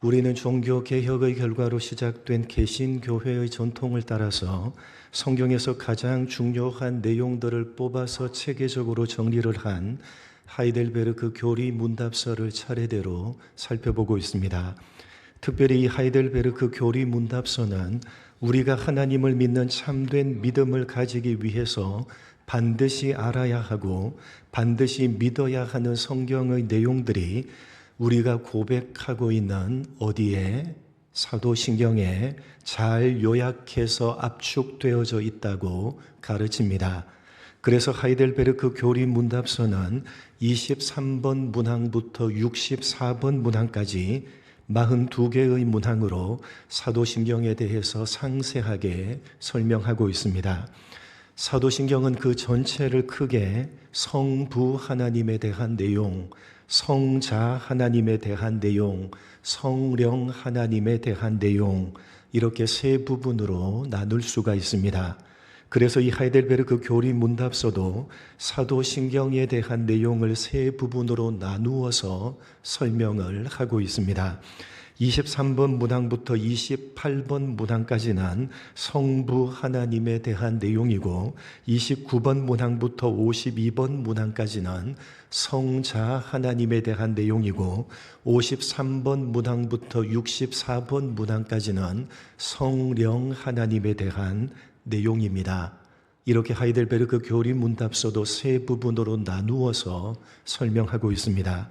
우리는 종교 개혁의 결과로 시작된 개신교회의 전통을 따라서 성경에서 가장 중요한 내용들을 뽑아서 체계적으로 정리를 한 하이델베르크 교리 문답서를 차례대로 살펴보고 있습니다. 특별히 이 하이델베르크 교리 문답서는 우리가 하나님을 믿는 참된 믿음을 가지기 위해서 반드시 알아야 하고 반드시 믿어야 하는 성경의 내용들이 우리가 고백하고 있는 어디에 사도신경에 잘 요약해서 압축되어져 있다고 가르칩니다. 그래서 하이델베르크 교리 문답서는 23번 문항부터 64번 문항까지 42개의 문항으로 사도신경에 대해서 상세하게 설명하고 있습니다. 사도신경은 그 전체를 크게 성부 하나님에 대한 내용, 성자 하나님에 대한 내용, 성령 하나님에 대한 내용, 이렇게 세 부분으로 나눌 수가 있습니다. 그래서 이 하이델베르크 교리 문답서도 사도신경에 대한 내용을 세 부분으로 나누어서 설명을 하고 있습니다. 23번 문항부터 28번 문항까지는 성부 하나님에 대한 내용이고 29번 문항부터 52번 문항까지는 성자 하나님에 대한 내용이고 53번 문항부터 64번 문항까지는 성령 하나님에 대한 내용입니다. 이렇게 하이델베르크 교리 문답서도 세 부분으로 나누어서 설명하고 있습니다.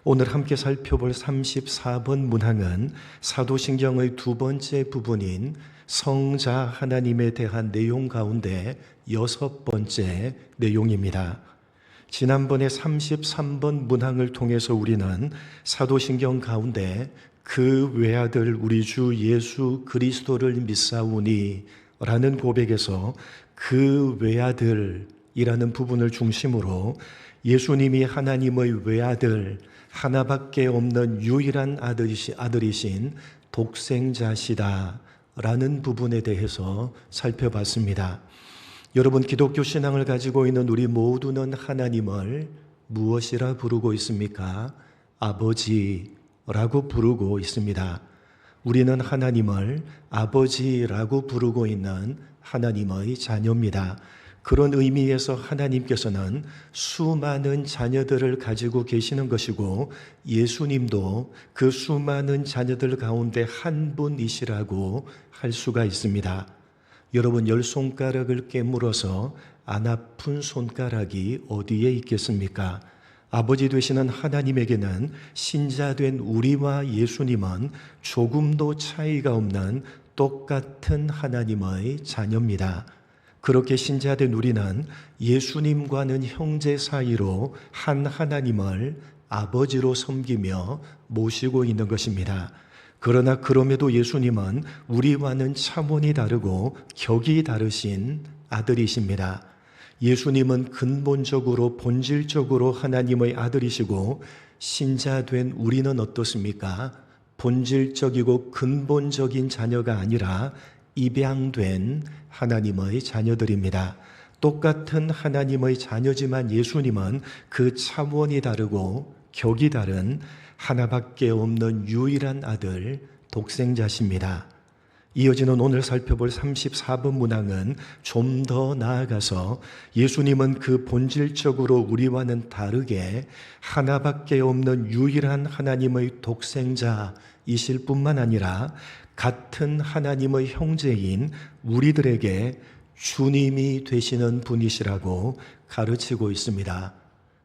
오늘 함께 살펴볼 34번 문항은 사도신경의 두 번째 부분인 성자 하나님에 대한 내용 가운데 6번째 내용입니다. 지난번에 33번 문항을 통해서 우리는 사도신경 가운데 그 외아들 우리 주 예수 그리스도를 믿사오니 라는 고백에서 그 외아들이라는 부분을 중심으로 예수님이 하나님의 외아들, 하나밖에 없는 유일한 아들이신 독생자시다 라는 부분에 대해서 살펴봤습니다. 여러분, 기독교 신앙을 가지고 있는 우리 모두는 하나님을 무엇이라 부르고 있습니까? 아버지라고 부르고 있습니다. 우리는 하나님을 아버지라고 부르고 있는 하나님의 자녀입니다. 그런 의미에서 하나님께서는 수많은 자녀들을 가지고 계시는 것이고 예수님도 그 수많은 자녀들 가운데 한 분이시라고 할 수가 있습니다. 여러분, 10손가락을 깨물어서 안 아픈 손가락이 어디에 있겠습니까? 아버지 되시는 하나님에게는 신자된 우리와 예수님은 조금도 차이가 없는 똑같은 하나님의 자녀입니다. 그렇게 신자된 우리는 예수님과는 형제 사이로 한 하나님을 아버지로 섬기며 모시고 있는 것입니다. 그러나 그럼에도 예수님은 우리와는 차원이 다르고 격이 다르신 아들이십니다. 예수님은 근본적으로 본질적으로 하나님의 아들이시고 신자된 우리는 어떻습니까? 본질적이고 근본적인 자녀가 아니라 입양된 하나님의 자녀들입니다. 똑같은 하나님의 자녀지만 예수님은 그 차원이 다르고 격이 다른 하나밖에 없는 유일한 아들 독생자십니다. 이어지는 오늘 살펴볼 34번 문항은 좀 더 나아가서 예수님은 그 본질적으로 우리와는 다르게 하나밖에 없는 유일한 하나님의 독생자이실 뿐만 아니라 같은 하나님의 형제인 우리들에게 주님이 되시는 분이시라고 가르치고 있습니다.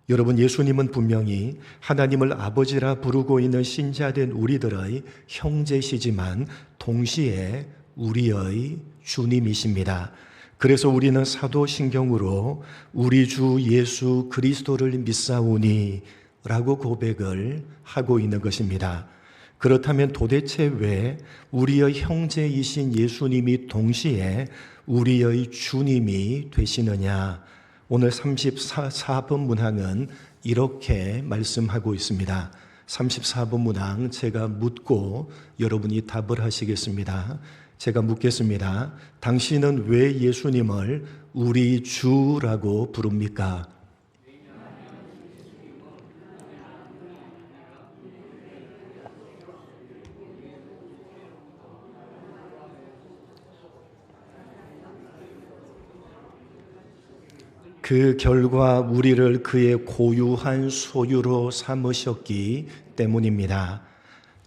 여러분, 예수님은 분명히 하나님을 아버지라 부르고 있는 신자된 우리들의 형제시지만 동시에 우리의 주님이십니다. 그래서 우리는 사도신경으로 우리 주 예수 그리스도를 믿사오니 라고 고백을 하고 있는 것입니다. 그렇다면 도대체 왜 우리의 형제이신 예수님이 동시에 우리의 주님이 되시느냐? 오늘 34번 문항은 이렇게 말씀하고 있습니다. 34번 문항 제가 묻고 여러분이 답을 하시겠습니다. 제가 묻겠습니다. 당신은 왜 예수님을 우리 주라고 부릅니까? 그 결과 우리를 그의 고유한 소유로 삼으셨기 때문입니다.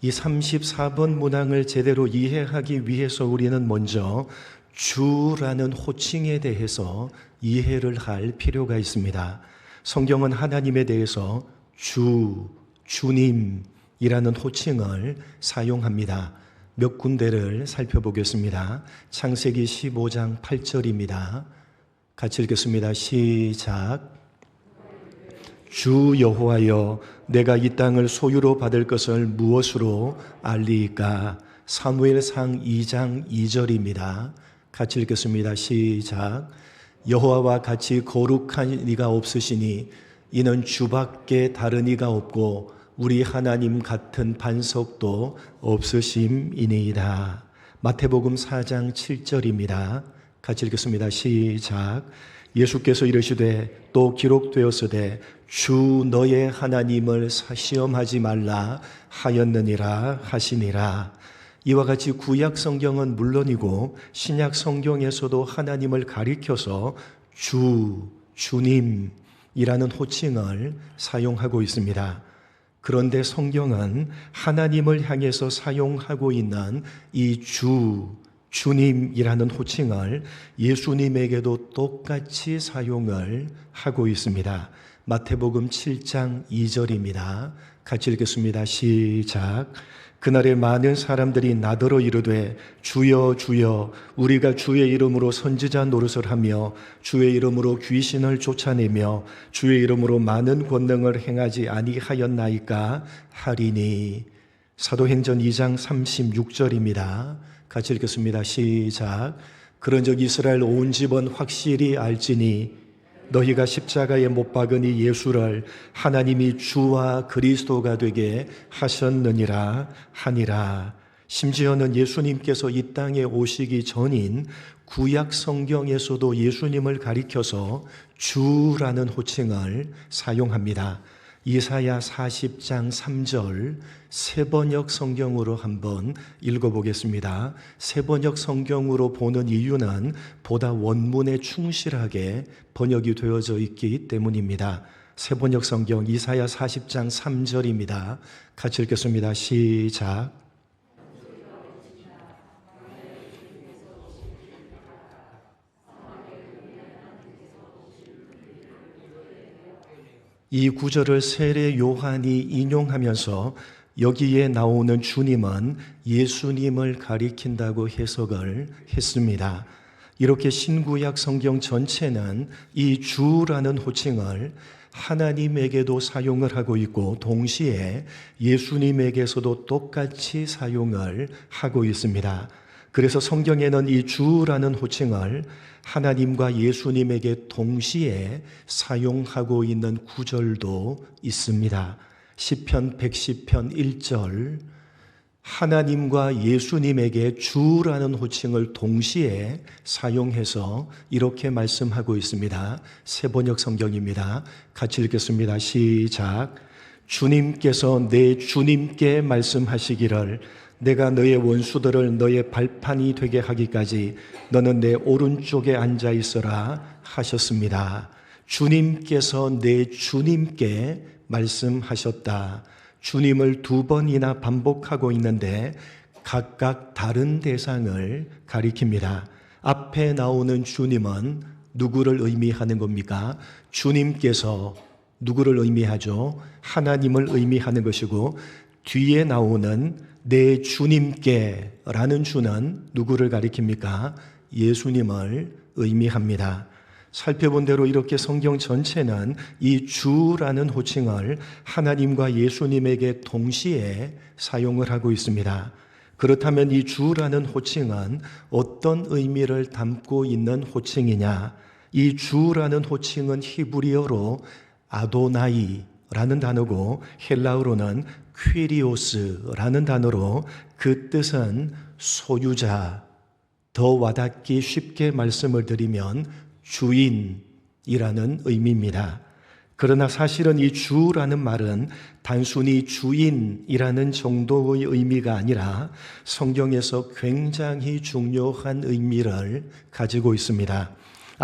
이 34번 문항을 제대로 이해하기 위해서 우리는 먼저 주라는 호칭에 대해서 이해를 할 필요가 있습니다. 성경은 하나님에 대해서 주, 주님이라는 호칭을 사용합니다. 몇 군데를 살펴보겠습니다. 창세기 15장 8절입니다. 같이 읽겠습니다. 시작. 주 여호와여, 내가 이 땅을 소유로 받을 것을 무엇으로 알리이까? 사무엘상 2장 2절입니다. 같이 읽겠습니다. 시작. 여호와와 같이 거룩한 이가 없으시니 이는 주밖에 다른 이가 없고 우리 하나님 같은 반석도 없으심이니이다. 마태복음 4장 7절입니다. 같이 읽겠습니다. 시작. 예수께서 이르시되 또 기록되었으되 주 너의 하나님을 시험하지 말라 하였느니라 하시니라. 이와 같이 구약 성경은 물론이고 신약 성경에서도 하나님을 가리켜서 주, 주님이라는 호칭을 사용하고 있습니다. 그런데 성경은 하나님을 향해서 사용하고 있는 이 주, 주님이라는 호칭을 예수님에게도 똑같이 사용을 하고 있습니다. 마태복음 7장 2절입니다. 같이 읽겠습니다. 시작. 그날에 많은 사람들이 나더러 이르되 주여 주여 우리가 주의 이름으로 선지자 노릇을 하며 주의 이름으로 귀신을 쫓아내며 주의 이름으로 많은 권능을 행하지 아니하였나이까 하리니. 사도행전 2장 36절입니다. 같이 읽겠습니다. 시작. 그런즉 이스라엘 온 집은 확실히 알지니 너희가 십자가에 못 박은 이 예수를 하나님이 주와 그리스도가 되게 하셨느니라 하니라. 심지어는 예수님께서 이 땅에 오시기 전인 구약 성경에서도 예수님을 가리켜서 주라는 호칭을 사용합니다. 이사야 40장 3절 새번역 성경으로 한번 읽어보겠습니다. 새번역 성경으로 보는 이유는 보다 원문에 충실하게 번역이 되어져 있기 때문입니다. 새번역 성경 이사야 40장 3절입니다. 같이 읽겠습니다. 시작. 이 구절을 세례 요한이 인용하면서 여기에 나오는 주님은 예수님을 가리킨다고 해석을 했습니다. 이렇게 신구약 성경 전체는 이 주라는 호칭을 하나님에게도 사용을 하고 있고 동시에 예수님에게서도 똑같이 사용을 하고 있습니다. 그래서 성경에는 이 주라는 호칭을 하나님과 예수님에게 동시에 사용하고 있는 구절도 있습니다. 시편 110편 1절 하나님과 예수님에게 주라는 호칭을 동시에 사용해서 이렇게 말씀하고 있습니다. 새번역 성경입니다. 같이 읽겠습니다. 시작. 주님께서 내 주님께 말씀하시기를 내가 너의 원수들을 너의 발판이 되게 하기까지 너는 내 오른쪽에 앉아 있어라 하셨습니다. 주님께서 내 주님께 말씀하셨다. 주님을 두 번이나 반복하고 있는데 각각 다른 대상을 가리킵니다. 앞에 나오는 주님은 누구를 의미하는 겁니까? 주님께서 누구를 의미하죠? 하나님을 의미하는 것이고 뒤에 나오는 내 주님께 라는 주는 누구를 가리킵니까? 예수님을 의미합니다. 살펴본 대로 이렇게 성경 전체는 이 주라는 호칭을 하나님과 예수님에게 동시에 사용을 하고 있습니다. 그렇다면 이 주라는 호칭은 어떤 의미를 담고 있는 호칭이냐? 이 주라는 호칭은 히브리어로 아도나이라는 단어고 헬라어로는 퀴리오스라는 단어로 그 뜻은 소유자, 더 와닿기 쉽게 말씀을 드리면 주인이라는 의미입니다. 그러나 사실은 이 주라는 말은 단순히 주인이라는 정도의 의미가 아니라 성경에서 굉장히 중요한 의미를 가지고 있습니다.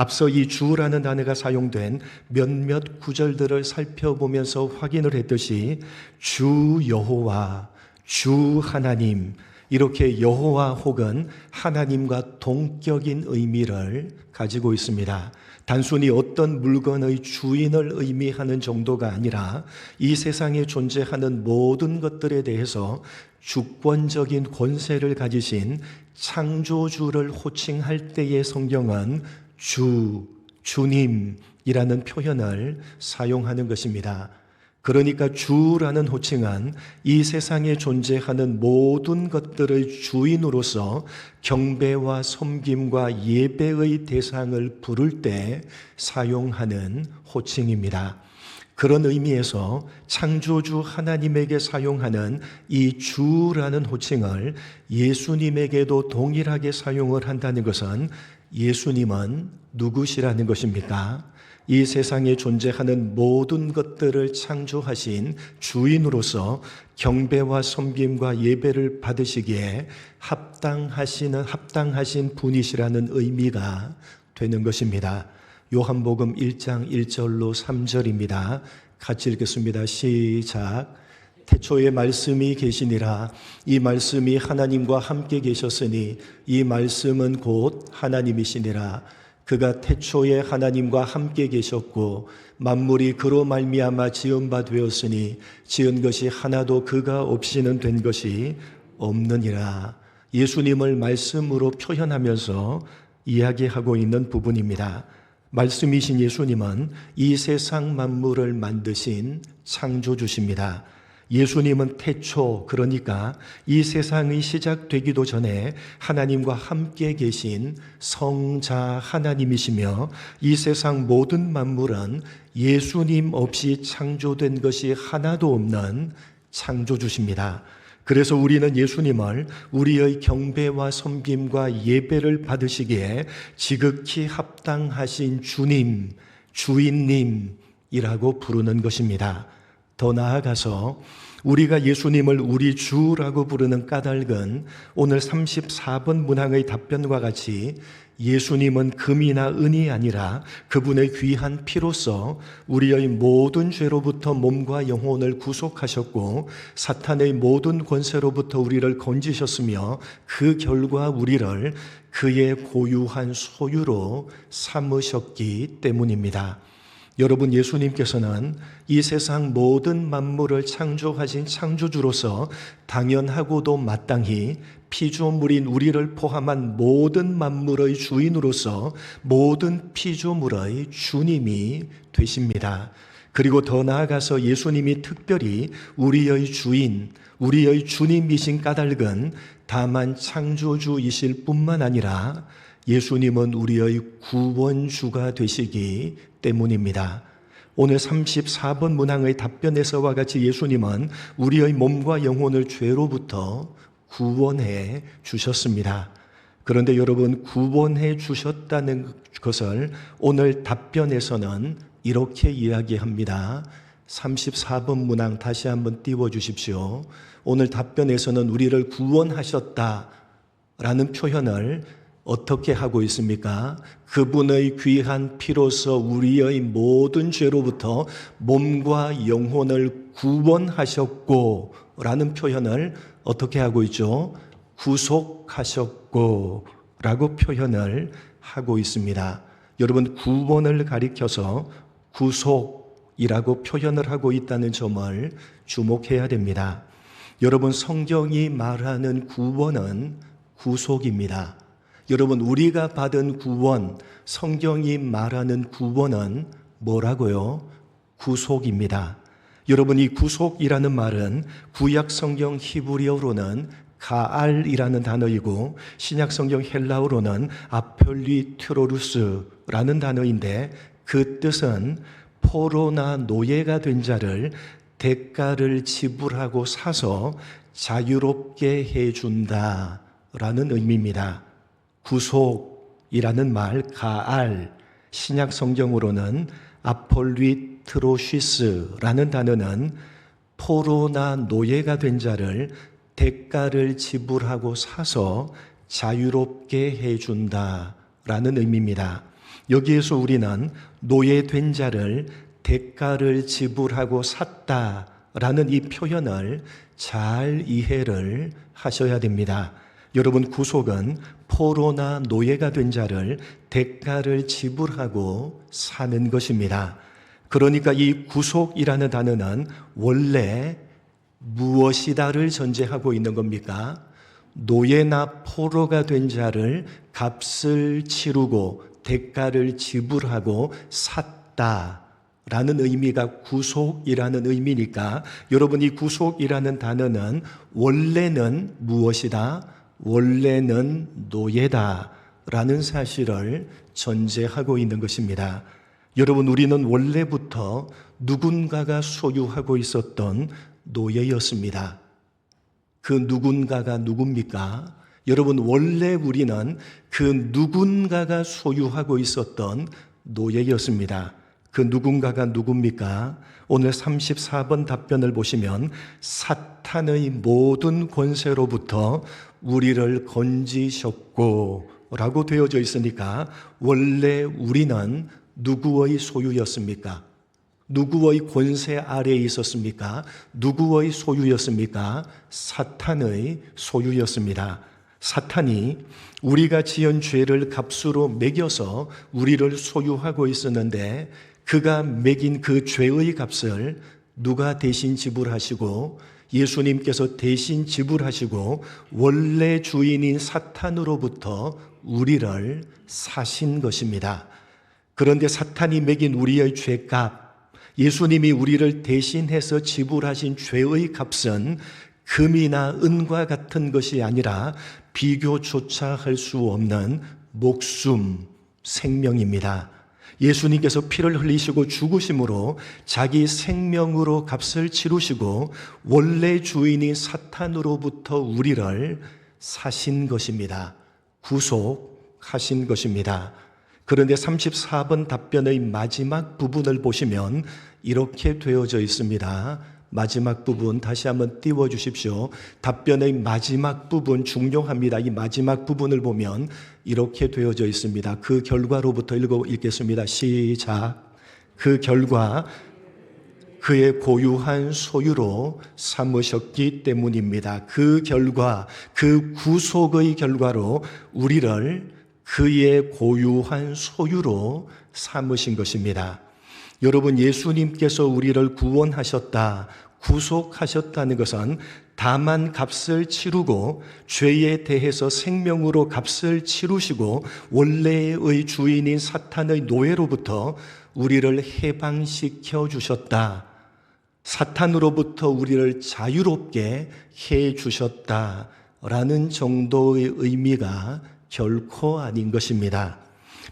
앞서 이 주라는 단어가 사용된 몇몇 구절들을 살펴보면서 확인을 했듯이 주 여호와, 주 하나님, 이렇게 여호와 혹은 하나님과 동격인 의미를 가지고 있습니다. 단순히 어떤 물건의 주인을 의미하는 정도가 아니라 이 세상에 존재하는 모든 것들에 대해서 주권적인 권세를 가지신 창조주를 호칭할 때의 성경은 주, 주님이라는 표현을 사용하는 것입니다. 그러니까 주라는 호칭은 이 세상에 존재하는 모든 것들의 주인으로서 경배와 섬김과 예배의 대상을 부를 때 사용하는 호칭입니다. 그런 의미에서 창조주 하나님에게 사용하는 이 주라는 호칭을 예수님에게도 동일하게 사용을 한다는 것은 예수님은 누구시라는 것입니까? 이 세상에 존재하는 모든 것들을 창조하신 주인으로서 경배와 섬김과 예배를 받으시기에 합당하신 분이시라는 의미가 되는 것입니다. 요한복음 1장 1절로 3절입니다. 같이 읽겠습니다. 시작. 태초에 말씀이 계시니라. 이 말씀이 하나님과 함께 계셨으니 이 말씀은 곧 하나님이시니라. 그가 태초에 하나님과 함께 계셨고 만물이 그로 말미암아 지은 바 되었으니 지은 것이 하나도 그가 없이는 된 것이 없느니라. 예수님을 말씀으로 표현하면서 이야기하고 있는 부분입니다. 말씀이신 예수님은 이 세상 만물을 만드신 창조주십니다. 예수님은 태초, 그러니까 이 세상이 시작되기도 전에 하나님과 함께 계신 성자 하나님이시며 이 세상 모든 만물은 예수님 없이 창조된 것이 하나도 없는 창조주십니다. 그래서 우리는 예수님을 우리의 경배와 섬김과 예배를 받으시기에 지극히 합당하신 주님, 주인님이라고 부르는 것입니다. 더 나아가서 우리가 예수님을 우리 주라고 부르는 까닭은 오늘 34번 문항의 답변과 같이 예수님은 금이나 은이 아니라 그분의 귀한 피로써 우리의 모든 죄로부터 몸과 영혼을 구속하셨고 사탄의 모든 권세로부터 우리를 건지셨으며 그 결과 우리를 그의 고유한 소유로 삼으셨기 때문입니다. 여러분, 예수님께서는 이 세상 모든 만물을 창조하신 창조주로서 당연하고도 마땅히 피조물인 우리를 포함한 모든 만물의 주인으로서 모든 피조물의 주님이 되십니다. 그리고 더 나아가서 예수님이 특별히 우리의 주인, 우리의 주님이신 까닭은 다만 창조주이실 뿐만 아니라 예수님은 우리의 구원주가 되시기 때문입니다. 오늘 34번 문항의 답변에서와 같이 예수님은 우리의 몸과 영혼을 죄로부터 구원해 주셨습니다. 그런데 여러분, 구원해 주셨다는 것을 오늘 답변에서는 이렇게 이야기합니다. 34번 문항 다시 한번 띄워 주십시오. 오늘 답변에서는 우리를 구원하셨다라는 표현을 어떻게 하고 있습니까? 그분의 귀한 피로서 우리의 모든 죄로부터 몸과 영혼을 구원하셨고 라는 표현을 어떻게 하고 있죠? 구속하셨고 라고 표현을 하고 있습니다. 여러분, 구원을 가리켜서 구속이라고 표현을 하고 있다는 점을 주목해야 됩니다. 여러분, 성경이 말하는 구원은 구속입니다. 여러분, 우리가 받은 구원, 성경이 말하는 구원은 뭐라고요? 구속입니다. 여러분, 이 구속이라는 말은 구약 성경 히브리어로는 가알이라는 단어이고 신약 성경 헬라어로는 아펠리트로루스라는 단어인데 그 뜻은 포로나 노예가 된 자를 대가를 지불하고 사서 자유롭게 해준다라는 의미입니다. 구속이라는 말 가알, 신약 성경으로는 아폴리트로시스라는 단어는 포로나 노예가 된 자를 대가를 지불하고 사서 자유롭게 해준다라는 의미입니다. 여기에서 우리는 노예된 자를 대가를 지불하고 샀다라는 이 표현을 잘 이해를 하셔야 됩니다. 여러분, 구속은 포로나 노예가 된 자를 대가를 지불하고 사는 것입니다. 그러니까 이 구속이라는 단어는 원래 무엇이다를 전제하고 있는 겁니까? 노예나 포로가 된 자를 값을 치르고 대가를 지불하고 샀다라는 의미가 구속이라는 의미니까 여러분, 이 구속이라는 단어는 원래는 무엇이다? 원래는 노예다라는 사실을 전제하고 있는 것입니다. 여러분, 우리는 원래부터 누군가가 소유하고 있었던 노예였습니다. 그 누군가가 누굽니까? 여러분, 원래 우리는 그 누군가가 소유하고 있었던 노예였습니다. 그 누군가가 누굽니까? 오늘 34번 답변을 보시면 사탄의 모든 권세로부터 우리를 건지셨고 라고 되어져 있으니까 원래 우리는 누구의 소유였습니까? 누구의 권세 아래에 있었습니까? 누구의 소유였습니까? 사탄의 소유였습니다. 사탄이 우리가 지은 죄를 값으로 매겨서 우리를 소유하고 있었는데 그가 매긴 그 죄의 값을 누가 대신 지불하시고 예수님께서 대신 지불하시고 원래 주인인 사탄으로부터 우리를 사신 것입니다. 그런데 사탄이 매긴 우리의 죄값, 예수님이 우리를 대신해서 지불하신 죄의 값은 금이나 은과 같은 것이 아니라 비교조차 할 수 없는 목숨, 생명입니다. 예수님께서 피를 흘리시고 죽으심으로 자기 생명으로 값을 치르시고 원래 주인인 사탄으로부터 우리를 사신 것입니다. 구속하신 것입니다. 그런데 34번 답변의 마지막 부분을 보시면 이렇게 되어져 있습니다. 마지막 부분 다시 한번 띄워주십시오. 답변의 마지막 부분 중요합니다. 이 마지막 부분을 보면 이렇게 되어져 있습니다. 그 결과로부터 읽겠습니다. 시작. 그 결과 그의 고유한 소유로 삼으셨기 때문입니다. 그 결과, 그 구속의 결과로 우리를 그의 고유한 소유로 삼으신 것입니다. 여러분, 예수님께서 우리를 구원하셨다, 구속하셨다는 것은 다만 값을 치르고 죄에 대해서 생명으로 값을 치르시고 원래의 주인인 사탄의 노예로부터 우리를 해방시켜 주셨다. 사탄으로부터 우리를 자유롭게 해 주셨다라는 정도의 의미가 결코 아닌 것입니다.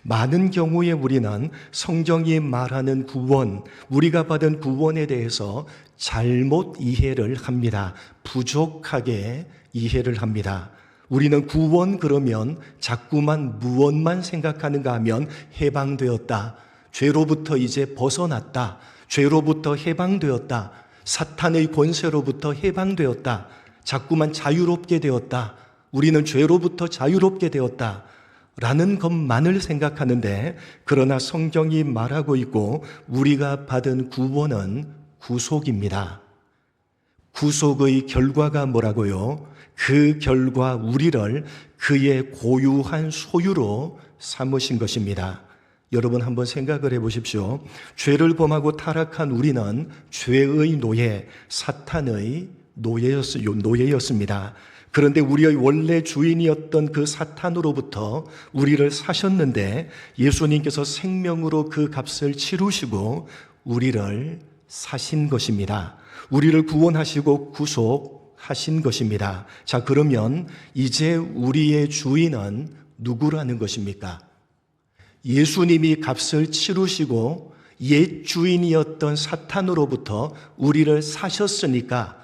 많은 경우에 우리는 성경이 말하는 구원, 우리가 받은 구원에 대해서 잘못 이해를 합니다. 부족하게 이해를 합니다. 우리는 구원 그러면 자꾸만 무엇만 생각하는가 하면 해방되었다. 죄로부터 이제 벗어났다. 죄로부터 해방되었다. 사탄의 권세로부터 해방되었다. 자꾸만 자유롭게 되었다. 우리는 죄로부터 자유롭게 되었다. 라는 것만을 생각하는데 그러나 성경이 말하고 있고 우리가 받은 구원은 구속입니다. 구속의 결과가 뭐라고요? 그 결과 우리를 그의 고유한 소유로 삼으신 것입니다. 여러분 한번 생각을 해보십시오. 죄를 범하고 타락한 우리는 죄의 노예, 사탄의 노예였습니다. 그런데 우리의 원래 주인이었던 그 사탄으로부터 우리를 사셨는데 예수님께서 생명으로 그 값을 치르시고 우리를 사신 것입니다. 우리를 구원하시고 구속하신 것입니다. 자, 그러면 이제 우리의 주인은 누구라는 것입니까? 예수님이 값을 치르시고 옛 주인이었던 사탄으로부터 우리를 사셨으니까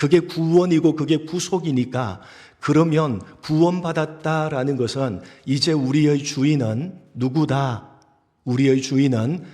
그게 구원이고 그게 구속이니까 그러면 구원받았다라는 것은 이제 우리의 주인은 누구다? 우리의 주인은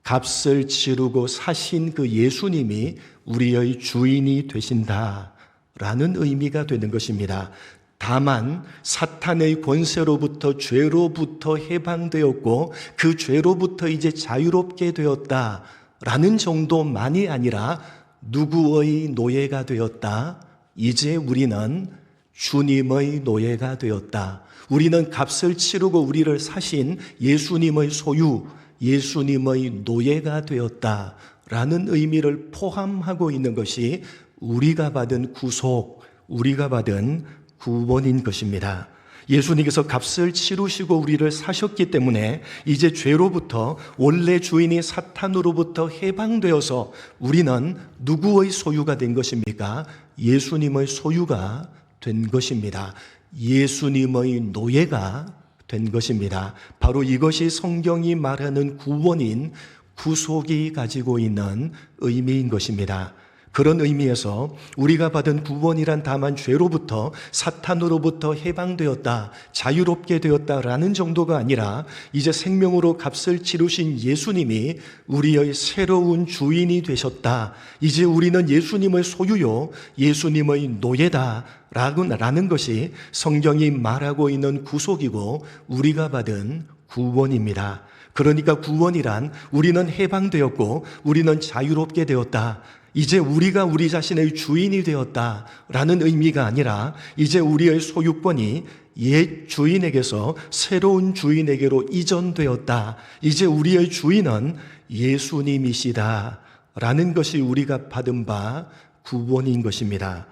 값을 치르고 사신 그 예수님이 우리의 주인이 되신다라는 의미가 되는 것입니다. 다만 사탄의 권세로부터, 죄로부터 해방되었고 그 죄로부터 이제 자유롭게 되었다라는 정도만이 아니라 누구의 노예가 되었다? 이제 우리는 주님의 노예가 되었다. 우리는 값을 치르고 우리를 사신 예수님의 소유, 예수님의 노예가 되었다라는 의미를 포함하고 있는 것이 우리가 받은 구속, 우리가 받은 구원인 것입니다. 예수님께서 값을 치르시고 우리를 사셨기 때문에 이제 죄로부터, 원래 주인이 사탄으로부터 해방되어서 우리는 누구의 소유가 된 것입니까? 예수님의 소유가 된 것입니다. 예수님의 노예가 된 것입니다. 바로 이것이 성경이 말하는 구원인 구속이 가지고 있는 의미인 것입니다. 그런 의미에서 우리가 받은 구원이란 다만 죄로부터, 사탄으로부터 해방되었다, 자유롭게 되었다라는 정도가 아니라 이제 생명으로 값을 치르신 예수님이 우리의 새로운 주인이 되셨다. 이제 우리는 예수님의 소유요, 예수님의 노예다 라는 것이 성경이 말하고 있는 구속이고 우리가 받은 구원입니다. 그러니까 구원이란 우리는 해방되었고 우리는 자유롭게 되었다. 이제 우리가 우리 자신의 주인이 되었다라는 의미가 아니라 이제 우리의 소유권이 옛 주인에게서 새로운 주인에게로 이전되었다. 이제 우리의 주인은 예수님이시다라는 것이 우리가 받은 바 구원인 것입니다.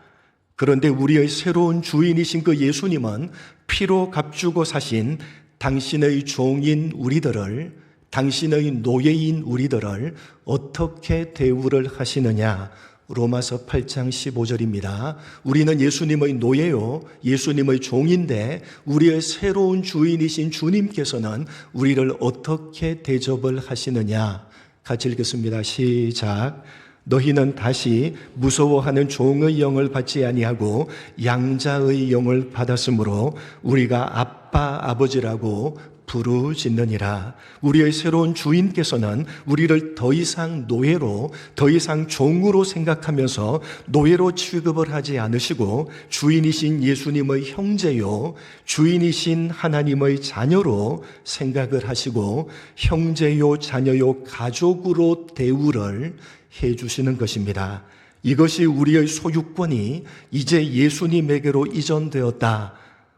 그런데 우리의 새로운 주인이신 그 예수님은 피로 값주고 사신 당신의 종인 우리들을, 당신의 노예인 우리들을 어떻게 대우를 하시느냐? 로마서 8장 15절입니다. 우리는 예수님의 노예요, 예수님의 종인데 우리의 새로운 주인이신 주님께서는 우리를 어떻게 대접을 하시느냐? 같이 읽겠습니다. 시작. 너희는 다시 무서워하는 종의 영을 받지 아니하고 양자의 영을 받았으므로 우리가 아빠 아버지라고 부르짖느니라. 우리의 새로운 주인께서는 우리를 더 이상 노예로, 더 이상 종으로 생각하면서 노예로 취급을 하지 않으시고 주인이신 예수님의 형제요, 주인이신 하나님의 자녀로 생각을 하시고 형제요, 자녀요, 가족으로 대우를 해주시는 것입니다. 이것이 우리의 소유권이 이제 예수님에게로 이전되었다.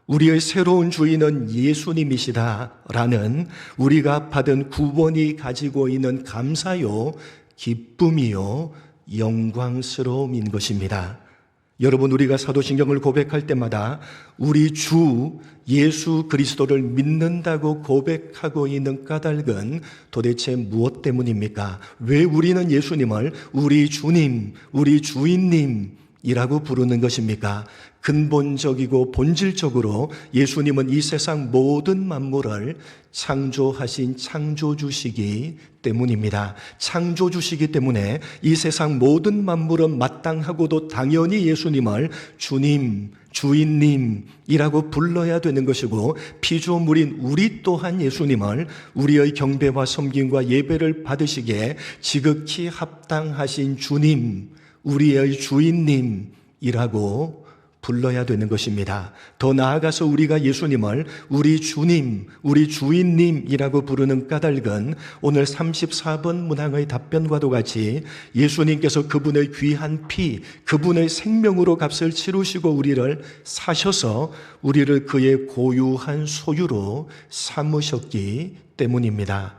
우리의 새로운 주인은 예수님이시다라는 우리가 받은 구원이 가지고 있는 감사요, 기쁨이요, 영광스러움인 것입니다. 여러분, 우리가 사도신경을 고백할 때마다 우리 주 예수 그리스도를 믿는다고 고백하고 있는 까닭은 도대체 무엇 때문입니까? 왜 우리는 예수님을 우리 주님, 우리 주인님이라고 부르는 것입니까? 근본적이고 본질적으로 예수님은 이 세상 모든 만물을 창조하신 창조주시기 때문입니다. 창조주시기 때문에 이 세상 모든 만물은 마땅하고도 당연히 예수님을 주님, 주인님이라고 불러야 되는 것이고, 피조물인 우리 또한 예수님을 우리의 경배와 섬김과 예배를 받으시기에 지극히 합당하신 주님, 우리의 주인님이라고 불러야 되는 것입니다. 더 나아가서 우리가 예수님을 우리 주님, 우리 주인님이라고 부르는 까닭은 오늘 34번 문항의 답변과도 같이 예수님께서 그분의 귀한 피, 그분의 생명으로 값을 치르시고 우리를 사셔서 우리를 그의 고유한 소유로 삼으셨기 때문입니다.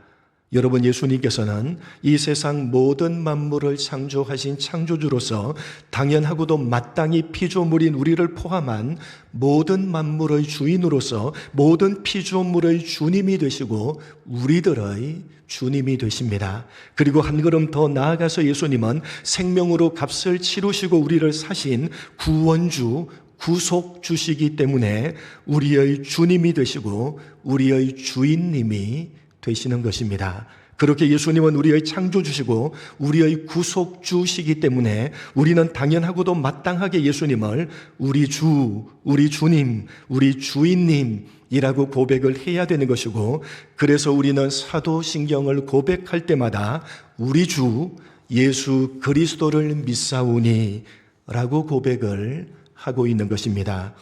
여러분, 예수님께서는 이 세상 모든 만물을 창조하신 창조주로서 당연하고도 마땅히 피조물인 우리를 포함한 모든 만물의 주인으로서 모든 피조물의 주님이 되시고 우리들의 주님이 되십니다. 그리고 한 걸음 더 나아가서 예수님은 생명으로 값을 치르시고 우리를 사신 구원주, 구속주시기 때문에 우리의 주님이 되시고 우리의 주인님이 되시는 것입니다. 그렇게 예수님은 우리의 창조주시고 우리의 구속주시기 때문에 우리는 당연하고도 마땅하게 예수님을 우리 주, 우리 주님, 우리 주인님이라고 고백을 해야 되는 것이고, 그래서 우리는 사도신경을 고백할 때마다 우리 주 예수 그리스도를 믿사오니 라고 고백을 하고 있는 것입니다.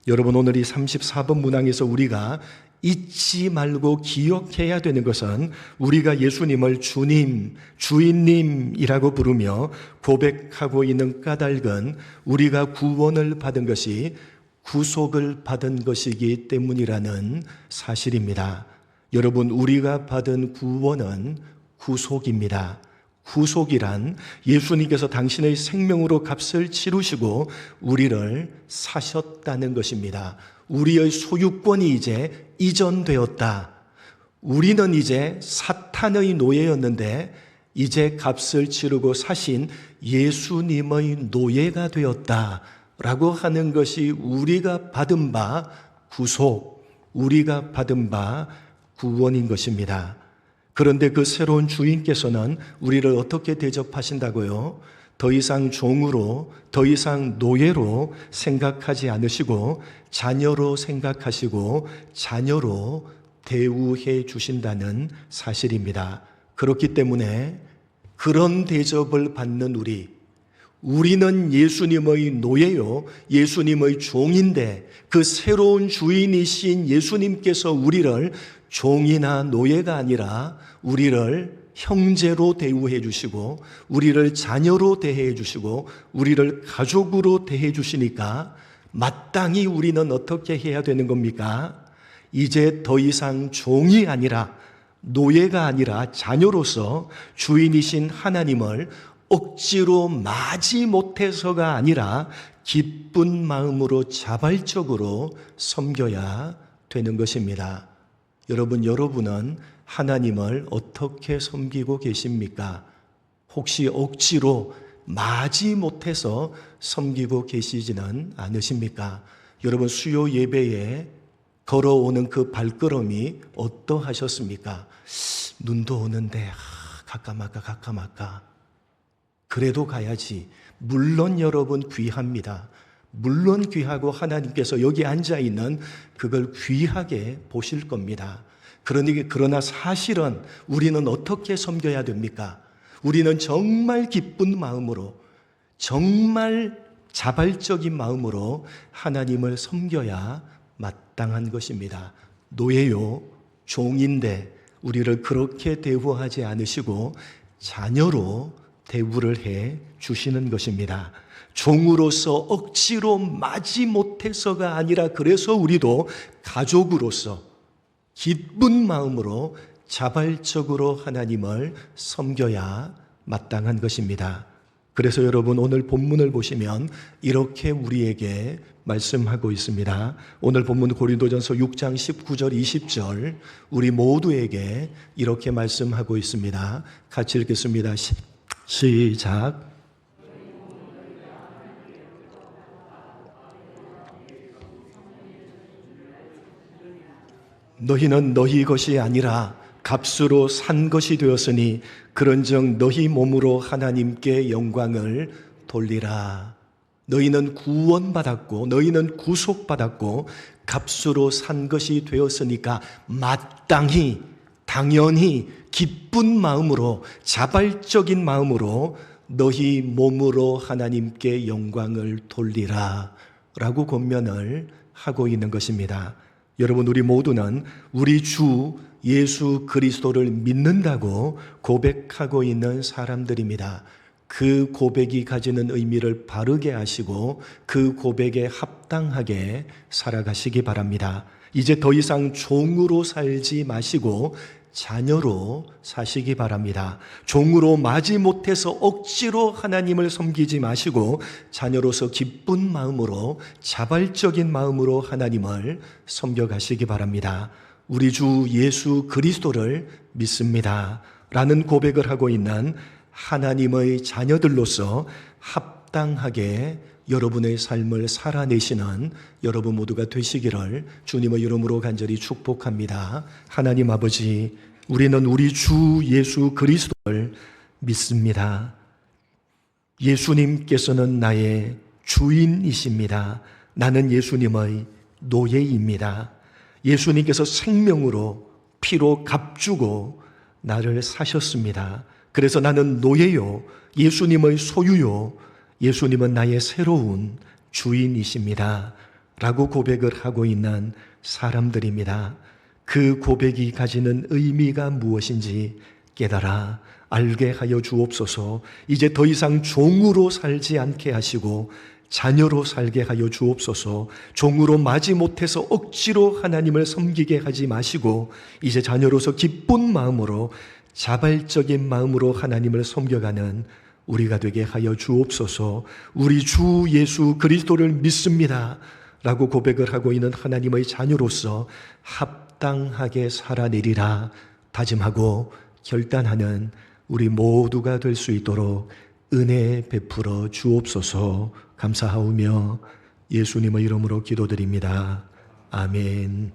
여러분, 오늘 이 34번 문항에서 우리가 잊지 말고 기억해야 되는 것은 우리가 예수님을 주님, 주인님이라고 부르며 고백하고 있는 까닭은 우리가 구원을 받은 것이 구속을 받은 것이기 때문이라는 사실입니다. 여러분, 우리가 받은 구원은 구속입니다. 구속이란 예수님께서 당신의 생명으로 값을 치르시고 우리를 사셨다는 것입니다. 우리의 소유권이 이제 이전되었다. 우리는 이제 사탄의 노예였는데 이제 값을 치르고 사신 예수님의 노예가 되었다 라고 하는 것이 우리가 받은 바 구속, 우리가 받은 바 구원인 것입니다. 그런데 그 새로운 주인께서는 우리를 어떻게 대접하신다고요? 더 이상 종으로, 더 이상 노예로 생각하지 않으시고 자녀로 생각하시고 자녀로 대우해 주신다는 사실입니다. 그렇기 때문에 그런 대접을 받는 우리는 예수님의 노예요, 예수님의 종인데 그 새로운 주인이신 예수님께서 우리를 종이나 노예가 아니라 우리를 형제로 대우해 주시고 우리를 자녀로 대해 주시고 우리를 가족으로 대해 주시니까 마땅히 우리는 어떻게 해야 되는 겁니까? 이제 더 이상 종이 아니라 노예가 아니라 자녀로서 주인이신 하나님을 억지로 마지 못해서가 아니라 기쁜 마음으로 자발적으로 섬겨야 되는 것입니다. 여러분은 하나님을 어떻게 섬기고 계십니까? 혹시 억지로 마지 못해서 섬기고 계시지는 않으십니까? 여러분, 수요 예배에 걸어오는 그 발걸음이 어떠하셨습니까? 눈도 오는데 가까마까 그래도 가야지. 물론 여러분 귀합니다. 물론 귀하고 하나님께서 여기 앉아있는 그걸 귀하게 보실 겁니다. 그러나 사실은 우리는 어떻게 섬겨야 됩니까? 우리는 정말 기쁜 마음으로, 정말 자발적인 마음으로 하나님을 섬겨야 마땅한 것입니다. 노예요, 종인데 우리를 그렇게 대우하지 않으시고 자녀로 대우를 해 주시는 것입니다. 종으로서 억지로 마지 못해서가 아니라 그래서 우리도 가족으로서 기쁜 마음으로 자발적으로 하나님을 섬겨야 마땅한 것입니다. 그래서 여러분, 오늘 본문을 보시면 이렇게 우리에게 말씀하고 있습니다. 오늘 본문 고린도전서 6장 19절 20절 우리 모두에게 이렇게 말씀하고 있습니다. 같이 읽겠습니다. 시작. 너희는 너희 것이 아니라 값으로 산 것이 되었으니 그런즉 너희 몸으로 하나님께 영광을 돌리라. 너희는 구원받았고 너희는 구속받았고 값으로 산 것이 되었으니까 마땅히 당연히 기쁜 마음으로 자발적인 마음으로 너희 몸으로 하나님께 영광을 돌리라 라고 권면을 하고 있는 것입니다. 여러분, 우리 모두는 우리 주 예수 그리스도를 믿는다고 고백하고 있는 사람들입니다. 그 고백이 가지는 의미를 바르게 하시고 그 고백에 합당하게 살아가시기 바랍니다. 이제 더 이상 종으로 살지 마시고 자녀로 사시기 바랍니다. 종으로 마지 못해서 억지로 하나님을 섬기지 마시고 자녀로서 기쁜 마음으로 자발적인 마음으로 하나님을 섬겨가시기 바랍니다. 우리 주 예수 그리스도를 믿습니다 라는 고백을 하고 있는 하나님의 자녀들로서 합당하게 여러분의 삶을 살아내시는 여러분 모두가 되시기를 주님의 이름으로 간절히 축복합니다. 하나님 아버지, 우리는 우리 주 예수 그리스도를 믿습니다. 예수님께서는 나의 주인이십니다. 나는 예수님의 노예입니다. 예수님께서 생명으로 피로 값주고 나를 사셨습니다. 그래서 나는 노예요, 예수님의 소유요, 예수님은 나의 새로운 주인이십니다 라고 고백을 하고 있는 사람들입니다. 그 고백이 가지는 의미가 무엇인지 깨달아 알게 하여 주옵소서. 이제 더 이상 종으로 살지 않게 하시고 자녀로 살게 하여 주옵소서. 종으로 마지못해서 억지로 하나님을 섬기게 하지 마시고 이제 자녀로서 기쁜 마음으로 자발적인 마음으로 하나님을 섬겨가는 우리가 되게 하여 주옵소서. 우리 주 예수 그리스도를 믿습니다 라고 고백을 하고 있는 하나님의 자녀로서 합당하게 살아내리라 다짐하고 결단하는 우리 모두가 될 수 있도록 은혜 베풀어 주옵소서. 감사하오며 예수님의 이름으로 기도드립니다. 아멘.